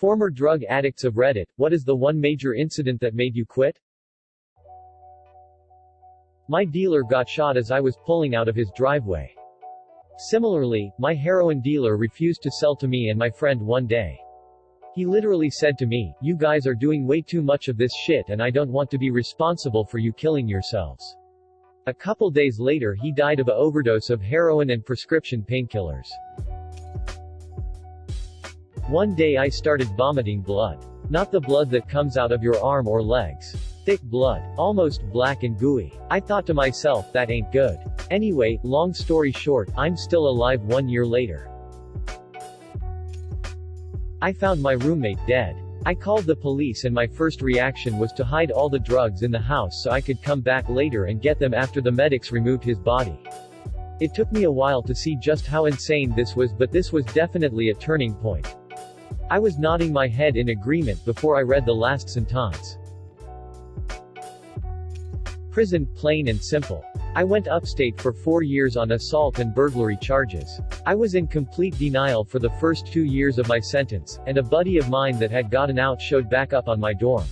Former drug addicts of Reddit, what is the one major incident that made you quit? My dealer got shot as I was pulling out of his driveway. Similarly, my heroin dealer refused to sell to me and my friend one day. He literally said to me, "You guys are doing way too much of this shit and I don't want to be responsible for you killing yourselves." A couple days later he died of an overdose of heroin and prescription painkillers. One day I started vomiting blood. Not the blood that comes out of your arm or legs. Thick blood, almost black and gooey. I thought to myself, that ain't good. Anyway, long story short, I'm still alive 1 year later. I found my roommate dead. I called the police and my first reaction was to hide all the drugs in the house so I could come back later and get them after the medics removed his body. It took me a while to see just how insane this was, but this was definitely a turning point. I was nodding my head in agreement before I read the last sentence. Prison, plain and simple. I went upstate for 4 years on assault and burglary charges. I was in complete denial for the first 2 years of my sentence, and a buddy of mine that had gotten out showed back up on my dorm.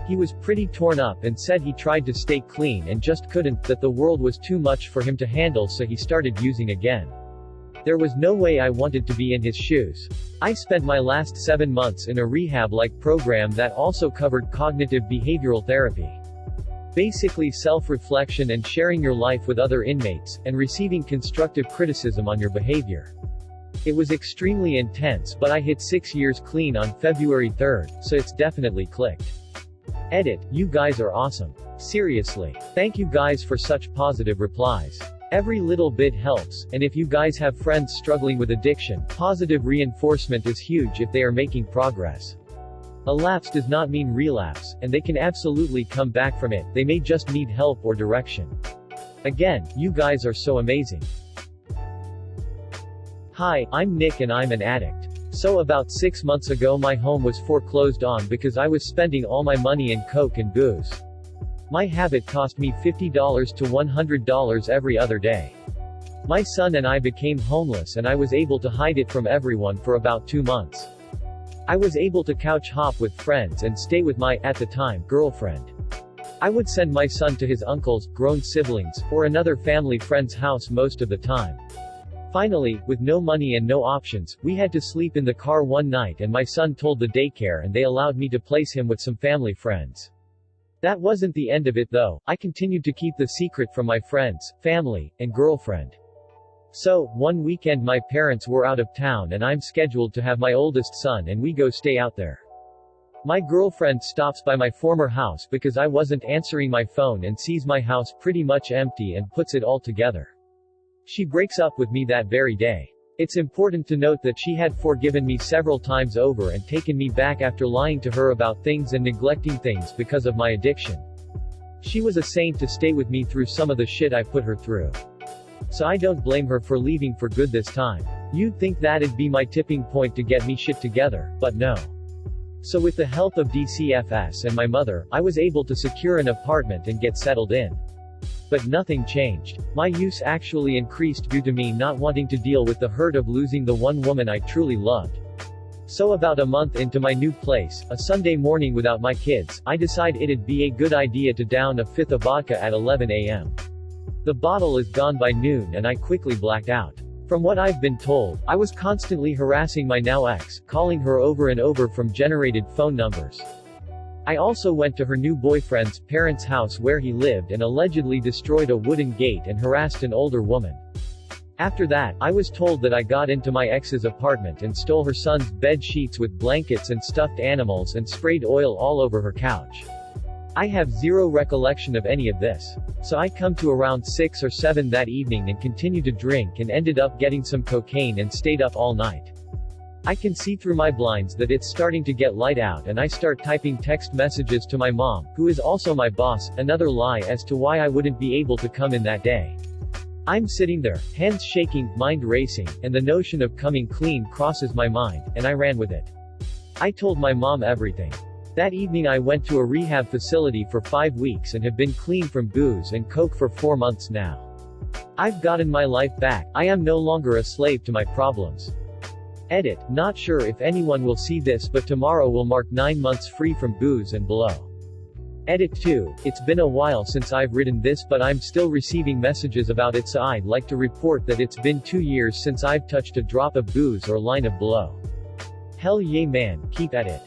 He was pretty torn up and said he tried to stay clean and just couldn't, that the world was too much for him to handle, so he started using again. There was no way I wanted to be in his shoes. I spent my last 7 months in a rehab-like program that also covered cognitive behavioral therapy. Basically self-reflection and sharing your life with other inmates, and receiving constructive criticism on your behavior. It was extremely intense, but I hit 6 years clean on February 3rd, so it's definitely clicked. Edit, you guys are awesome. Seriously. Thank you guys for such positive replies. Every little bit helps, and if you guys have friends struggling with addiction, positive reinforcement is huge if they are making progress. A lapse does not mean relapse, and they can absolutely come back from it, they may just need help or direction. Again, you guys are so amazing. Hi, I'm Nick and I'm an addict. So about 6 months ago my home was foreclosed on because I was spending all my money in coke and booze. My habit cost me $50 to $100 every other day. My son and I became homeless and I was able to hide it from everyone for about 2 months. I was able to couch hop with friends and stay with my, at the time, girlfriend. I would send my son to his uncle's, grown siblings, or another family friend's house most of the time. Finally, with no money and no options, we had to sleep in the car one night and my son told the daycare and they allowed me to place him with some family friends. That wasn't the end of it though, I continued to keep the secret from my friends, family, and girlfriend. So, one weekend my parents were out of town and I'm scheduled to have my oldest son and we go stay out there. My girlfriend stops by my former house because I wasn't answering my phone and sees my house pretty much empty and puts it all together. She breaks up with me that very day. It's important to note that she had forgiven me several times over and taken me back after lying to her about things and neglecting things because of my addiction. She was a saint to stay with me through some of the shit I put her through. So I don't blame her for leaving for good this time. You'd think that'd be my tipping point to get me shit together, but no. So with the help of DCFS and my mother, I was able to secure an apartment and get settled in. But nothing changed. My use actually increased due to me not wanting to deal with the hurt of losing the one woman I truly loved. So about a month into my new place, a Sunday morning without my kids, I decide it'd be a good idea to down a fifth of vodka at 11 a.m. The bottle is gone by noon and I quickly blacked out. From what I've been told, I was constantly harassing my now ex, calling her over and over from generated phone numbers. I also went to her new boyfriend's parents' house where he lived and allegedly destroyed a wooden gate and harassed an older woman. After that, I was told that I got into my ex's apartment and stole her son's bed sheets with blankets and stuffed animals and sprayed oil all over her couch. I have zero recollection of any of this. So I come to around 6 or 7 that evening and continued to drink and ended up getting some cocaine and stayed up all night. I can see through my blinds that it's starting to get light out and I start typing text messages to my mom, who is also my boss, another lie as to why I wouldn't be able to come in that day. I'm sitting there, hands shaking, mind racing, and the notion of coming clean crosses my mind, and I ran with it. I told my mom everything. That evening I went to a rehab facility for 5 weeks and have been clean from booze and coke for 4 months now. I've gotten my life back, I am no longer a slave to my problems. Edit, not sure if anyone will see this but tomorrow will mark 9 months free from booze and blow. Edit 2, it's been a while since I've written this but I'm still receiving messages about it so I'd like to report that it's been 2 years since I've touched a drop of booze or line of blow. Hell yeah man, keep at it.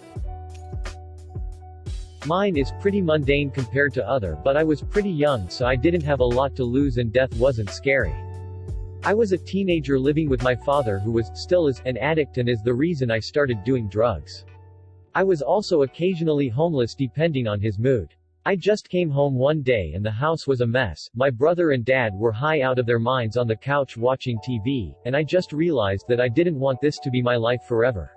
Mine is pretty mundane compared to other but I was pretty young so I didn't have a lot to lose and death wasn't scary. I was a teenager living with my father who still is, an addict and is the reason I started doing drugs. I was also occasionally homeless depending on his mood. I just came home one day and the house was a mess, my brother and dad were high out of their minds on the couch watching TV, and I just realized that I didn't want this to be my life forever.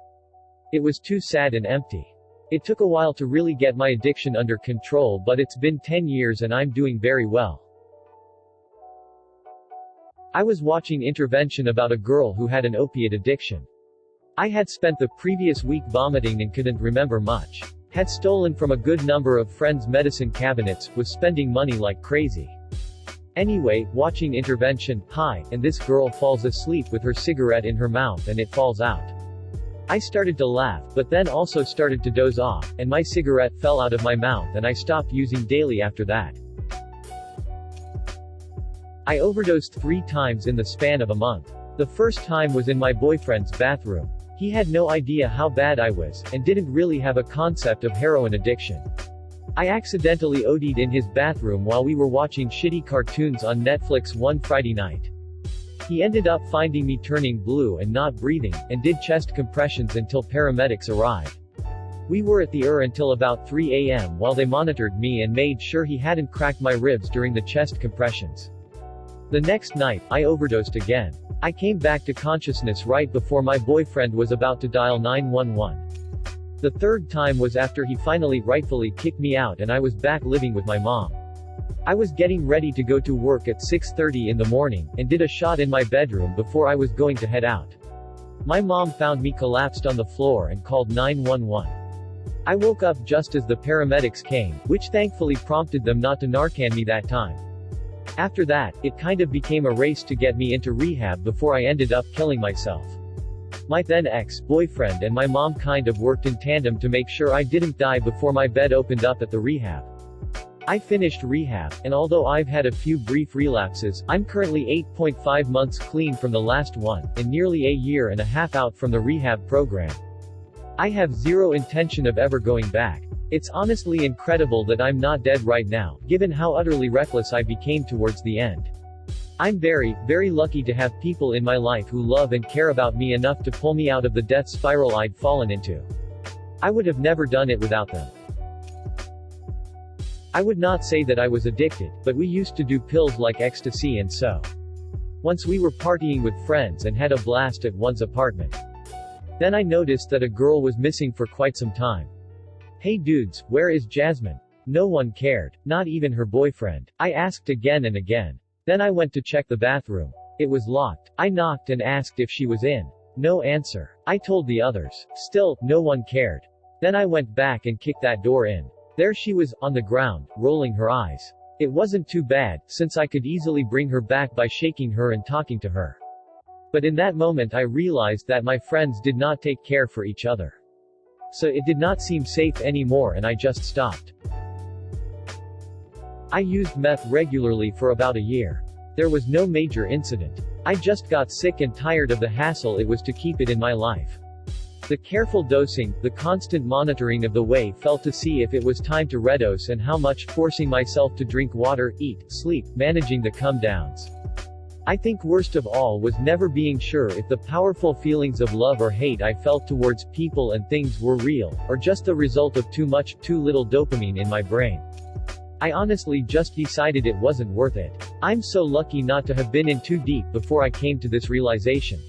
It was too sad and empty. It took a while to really get my addiction under control but it's been 10 years and I'm doing very well. I was watching intervention about a girl who had an opiate addiction. I had spent the previous week vomiting and couldn't remember much. Had stolen from a good number of friends' medicine cabinets, was spending money like crazy. Anyway, watching intervention, and this girl falls asleep with her cigarette in her mouth and it falls out. I started to laugh, but then also started to doze off, and my cigarette fell out of my mouth and I stopped using daily after that. I overdosed 3 times in the span of a month. The first time was in my boyfriend's bathroom. He had no idea how bad I was, and didn't really have a concept of heroin addiction. I accidentally OD'd in his bathroom while we were watching shitty cartoons on Netflix one Friday night. He ended up finding me turning blue and not breathing, and did chest compressions until paramedics arrived. We were at the ER until about 3 a.m. while they monitored me and made sure he hadn't cracked my ribs during the chest compressions. The next night, I overdosed again. I came back to consciousness right before my boyfriend was about to dial 911. The third time was after he finally rightfully kicked me out and I was back living with my mom. I was getting ready to go to work at 6:30 in the morning, and did a shot in my bedroom before I was going to head out. My mom found me collapsed on the floor and called 911. I woke up just as the paramedics came, which thankfully prompted them not to Narcan me that time. After that, it kind of became a race to get me into rehab before I ended up killing myself. My then ex-boyfriend and my mom kind of worked in tandem to make sure I didn't die before my bed opened up at the rehab. I finished rehab, and although I've had a few brief relapses, I'm currently 8.5 months clean from the last one, and nearly a year and a half out from the rehab program. I have zero intention of ever going back. It's honestly incredible that I'm not dead right now, given how utterly reckless I became towards the end. I'm very, very lucky to have people in my life who love and care about me enough to pull me out of the death spiral I'd fallen into. I would have never done it without them. I would not say that I was addicted, but we used to do pills like ecstasy and so. Once we were partying with friends and had a blast at one's apartment. Then I noticed that a girl was missing for quite some time. Hey dudes, where is Jasmine? No one cared, not even her boyfriend. I asked again and again. Then I went to check the bathroom. It was locked. I knocked and asked if she was in. No answer. I told the others. Still, no one cared. Then I went back and kicked that door in. There she was, on the ground, rolling her eyes. It wasn't too bad, since I could easily bring her back by shaking her and talking to her. But in that moment I realized that my friends did not take care for each other. So it did not seem safe anymore and I just stopped. I used meth regularly for about a year. There was no major incident. I just got sick and tired of the hassle it was to keep it in my life. The careful dosing, the constant monitoring of the way felt to see if it was time to redose and how much, forcing myself to drink water, eat, sleep, managing the come downs. I think worst of all was never being sure if the powerful feelings of love or hate I felt towards people and things were real, or just the result of too much, too little dopamine in my brain. I honestly just decided it wasn't worth it. I'm so lucky not to have been in too deep before I came to this realization.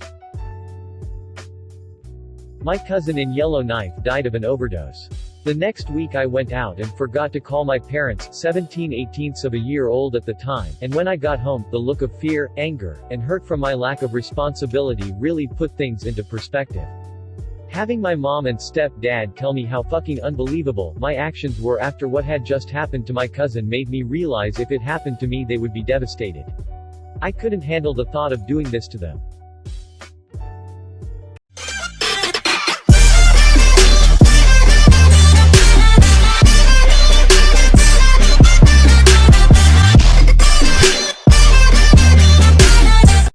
My cousin in Yellowknife died of an overdose. The next week I went out and forgot to call my parents, 17/18 of a year old at the time, and when I got home, the look of fear, anger, and hurt from my lack of responsibility really put things into perspective. Having my mom and step-dad tell me how fucking unbelievable my actions were after what had just happened to my cousin made me realize if it happened to me they would be devastated. I couldn't handle the thought of doing this to them.